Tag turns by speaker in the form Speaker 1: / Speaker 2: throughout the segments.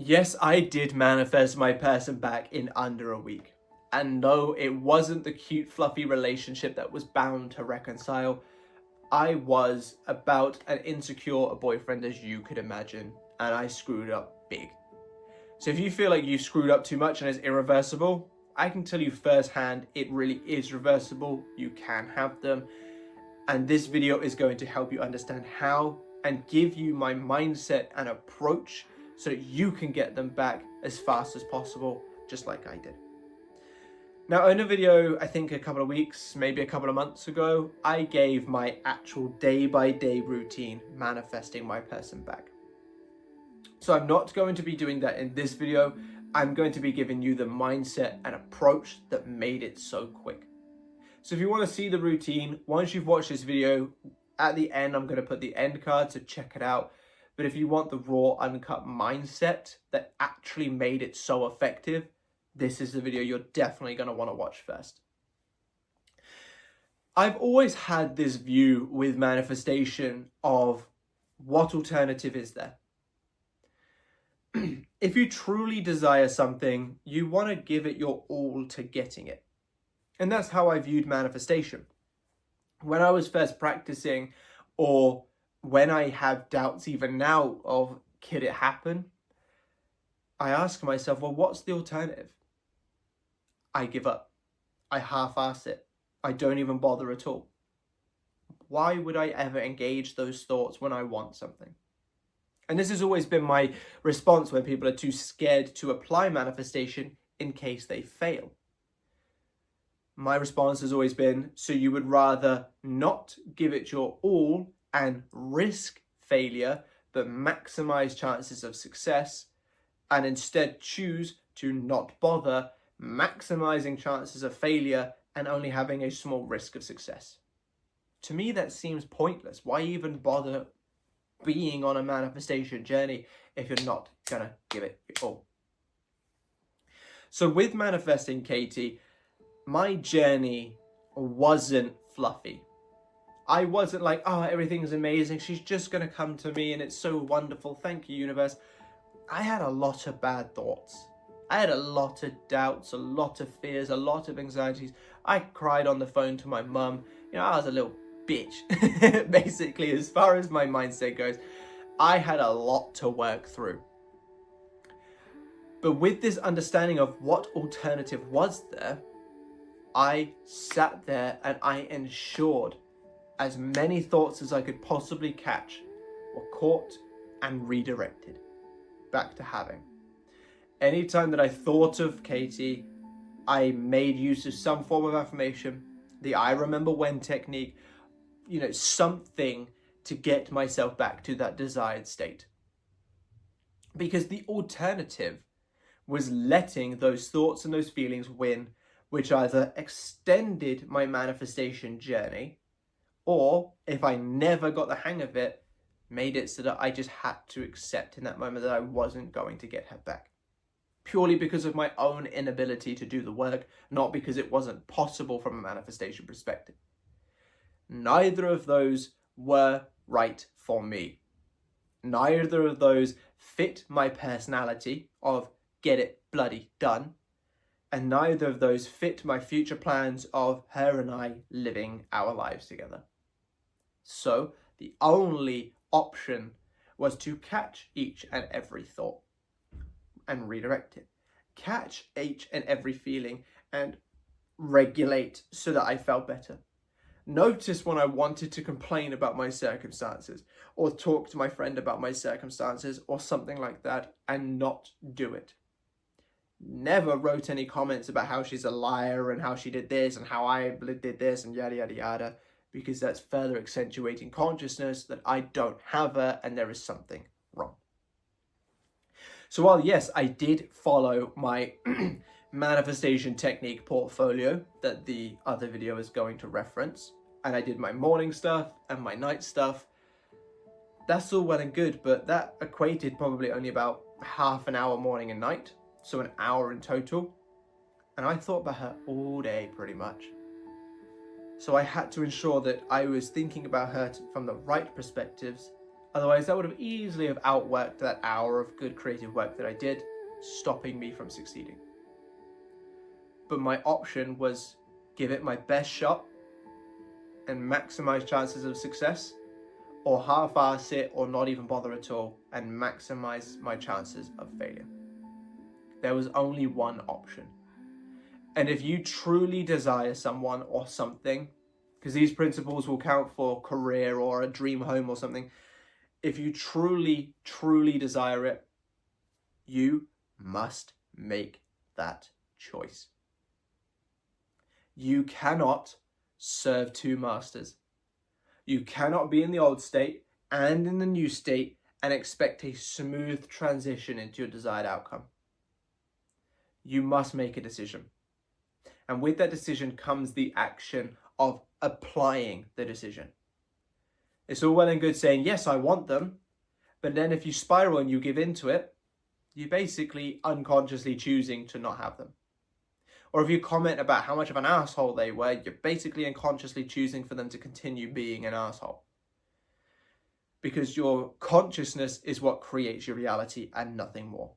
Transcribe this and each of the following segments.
Speaker 1: Yes, I did manifest my person back in under a week. And no, it wasn't the cute, fluffy relationship that was bound to reconcile. I was about as insecure a boyfriend as you could imagine, and I screwed up big. So if you feel like you screwed up too much and it's irreversible, I can tell you firsthand, it really is reversible. You can have them. And this video is going to help you understand how and give you my mindset and approach so that you can get them back as fast as possible, just like I did. Now, in a video, I think a couple of weeks, maybe a couple of months ago, I gave my actual day-by-day routine manifesting my person back. So I'm not going to be doing that in this video. I'm going to be giving you the mindset and approach that made it so quick. So if you want to see the routine, once you've watched this video, at the end, I'm going to put the end card, so check it out. But if you want the raw, uncut mindset that actually made it so effective, this is the video you're definitely going to want to watch first. I've always had this view with manifestation of what alternative is there. If you truly desire something, you want to give it your all to getting it. And that's how I viewed manifestation. When I was first practicing, or when I have doubts even now of could it happen, I ask myself, well, what's the alternative? I give up. I half-ass it. I don't even bother at all. Why would I ever engage those thoughts when I want something? And this has always been my response when people are too scared to apply manifestation in case they fail. My response has always been, so you would rather not give it your all and risk failure, but maximize chances of success, and instead choose to not bother maximizing chances of failure and only having a small risk of success. To me, that seems pointless. Why even bother being on a manifestation journey if you're not gonna give it your all? So with manifesting Katie, my journey wasn't fluffy. I wasn't like, oh, everything's amazing. She's just going to come to me and it's so wonderful. Thank you, universe. I had a lot of bad thoughts. I had a lot of doubts, a lot of fears, a lot of anxieties. I cried on the phone to my mum. I was a little bitch, basically, as far as my mindset goes. I had a lot to work through. But with this understanding of what alternative was there, I sat there and I ensured as many thoughts as I could possibly catch were caught and redirected back to having. Anytime that I thought of Katie, I made use of some form of affirmation, the I remember when technique, something to get myself back to that desired state. Because the alternative was letting those thoughts and those feelings win, which either extended my manifestation journey, or if I never got the hang of it, made it so that I just had to accept in that moment that I wasn't going to get her back. Purely because of my own inability to do the work, not because it wasn't possible from a manifestation perspective. Neither of those were right for me. Neither of those fit my personality of get it bloody done. And neither of those fit my future plans of her and I living our lives together. So the only option was to catch each and every thought and redirect it. Catch each and every feeling and regulate so that I felt better. Notice when I wanted to complain about my circumstances or talk to my friend about my circumstances or something like that and not do it. Never wrote any comments about how she's a liar and how she did this and how I did this and yada yada yada, because that's further accentuating consciousness that I don't have her and there is something wrong. So while yes, I did follow my manifestation technique portfolio that the other video is going to reference, and I did my morning stuff and my night stuff, that's all well and good, but that equated probably only about half an hour morning and night. So an hour in total, and I thought about her all day pretty much. So I had to ensure that I was thinking about her from the right perspectives Otherwise, that would have easily have outworked that hour of good creative work that I did, stopping me from succeeding. But my option was give it my best shot and maximize chances of success, or half-ass it or not even bother at all and maximize my chances of failure. There was only one option. And if you truly desire someone or something, because these principles will count for career or a dream home or something, if you truly, truly desire it, you must make that choice. You cannot serve two masters. You cannot be in the old state and in the new state and expect a smooth transition into your desired outcome. You must make a decision. And with that decision comes the action of applying the decision. It's all well and good saying, yes, I want them. But then if you spiral and you give into it, you're basically unconsciously choosing to not have them. Or if you comment about how much of an asshole they were, you're basically unconsciously choosing for them to continue being an asshole. Because your consciousness is what creates your reality and nothing more.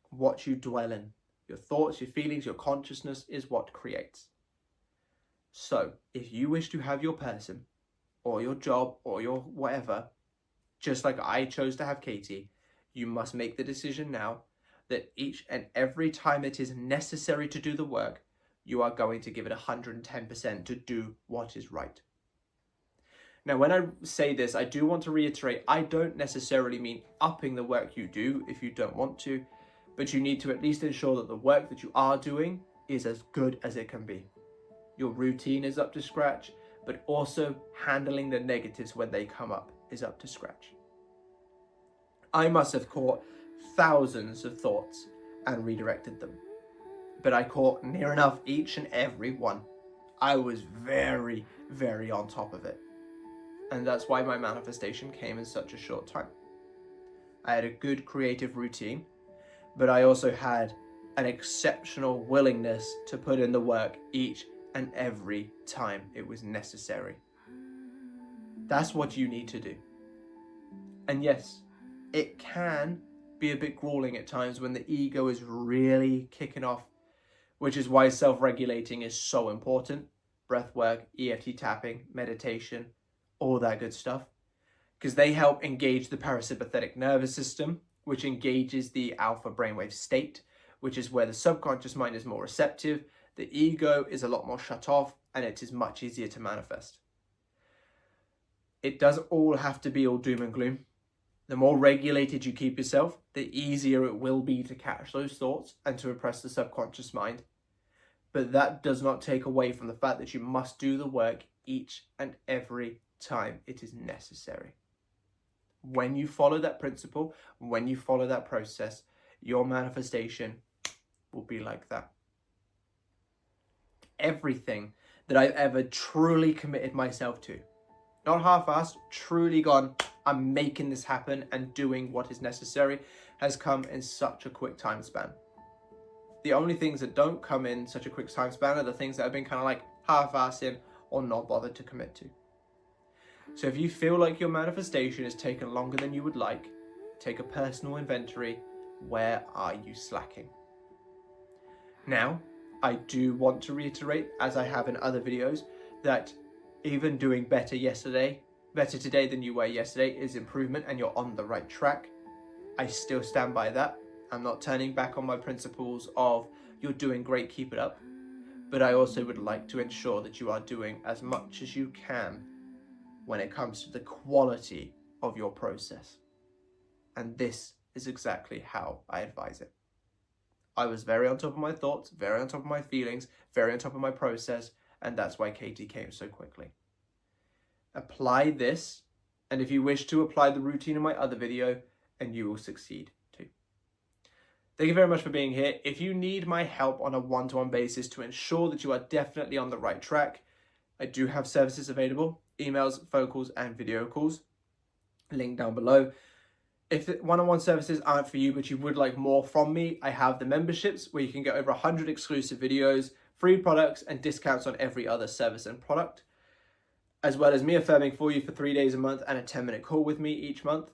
Speaker 1: What you dwell in, your thoughts, your feelings, your consciousness is what creates. So if you wish to have your person or your job or your whatever, just like I chose to have Katie, you must make the decision now that each and every time it is necessary to do the work, you are going to give it 110% to do what is right. Now, when I say this, I do want to reiterate, I don't necessarily mean upping the work you do if you don't want to, but you need to at least ensure that the work that you are doing is as good as it can be. Your routine is up to scratch, but also handling the negatives when they come up is up to scratch. I must have caught thousands of thoughts and redirected them, but I caught near enough each and every one. I was very, very on top of it. And that's why my manifestation came in such a short time. I had a good creative routine, but I also had an exceptional willingness to put in the work each and every time it was necessary. That's what you need to do. And yes, it can be a bit grueling at times when the ego is really kicking off, which is why self-regulating is so important. Breath work, EFT tapping, meditation, all that good stuff, because they help engage the parasympathetic nervous system, which engages the alpha brainwave state, which is where the subconscious mind is more receptive, the ego is a lot more shut off, and it is much easier to manifest. It doesn't all have to be all doom and gloom. The more regulated you keep yourself, the easier it will be to catch those thoughts and to repress the subconscious mind. But that does not take away from the fact that you must do the work each and every time it is necessary. When you follow that principle, when you follow that process, your manifestation will be like that. Everything that I've ever truly committed myself to, not half-assed, truly gone, I'm making this happen and doing what is necessary, has come in such a quick time span. The only things that don't come in such a quick time span are the things that have been kind of like half-assing or not bothered to commit to. So if you feel like your manifestation has taken longer than you would like, take a personal inventory. Where are you slacking? Now, I do want to reiterate, as I have in other videos, that even doing better today than you were yesterday is improvement and you're on the right track. I still stand by that. I'm not turning back on my principles of you're doing great, keep it up. But I also would like to ensure that you are doing as much as you can when it comes to the quality of your process. And this is exactly how I advise it. I was very on top of my thoughts, very on top of my feelings, very on top of my process, and that's why Katie came so quickly. Apply this, and if you wish to apply the routine in my other video, and you will succeed too. Thank you very much for being here. If you need my help on a one-to-one basis to ensure that you are definitely on the right track, I do have services available, emails, phone calls, and video calls. Link down below. If the one-on-one services aren't for you, but you would like more from me, I have the memberships where you can get over 100 exclusive videos, free products, and discounts on every other service and product. as well as me affirming for you for 3 days a month and a 10-minute call with me each month.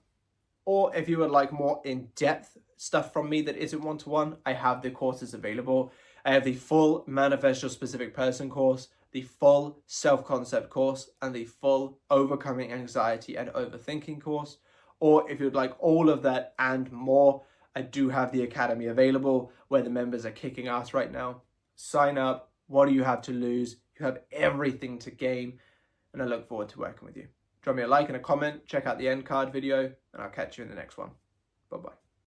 Speaker 1: Or if you would like more in-depth stuff from me that isn't one-to-one, I have the courses available. I have the full Manifest Your Specific Person course, the full self-concept course, and the full Overcoming Anxiety and Overthinking course. Or if you'd like all of that and more, I do have the Academy available where the members are kicking ass right now. Sign up. What do you have to lose? You have everything to gain. And I look forward to working with you. Drop me a like and a comment, check out the end card video, and I'll catch you in the next one. Bye-bye.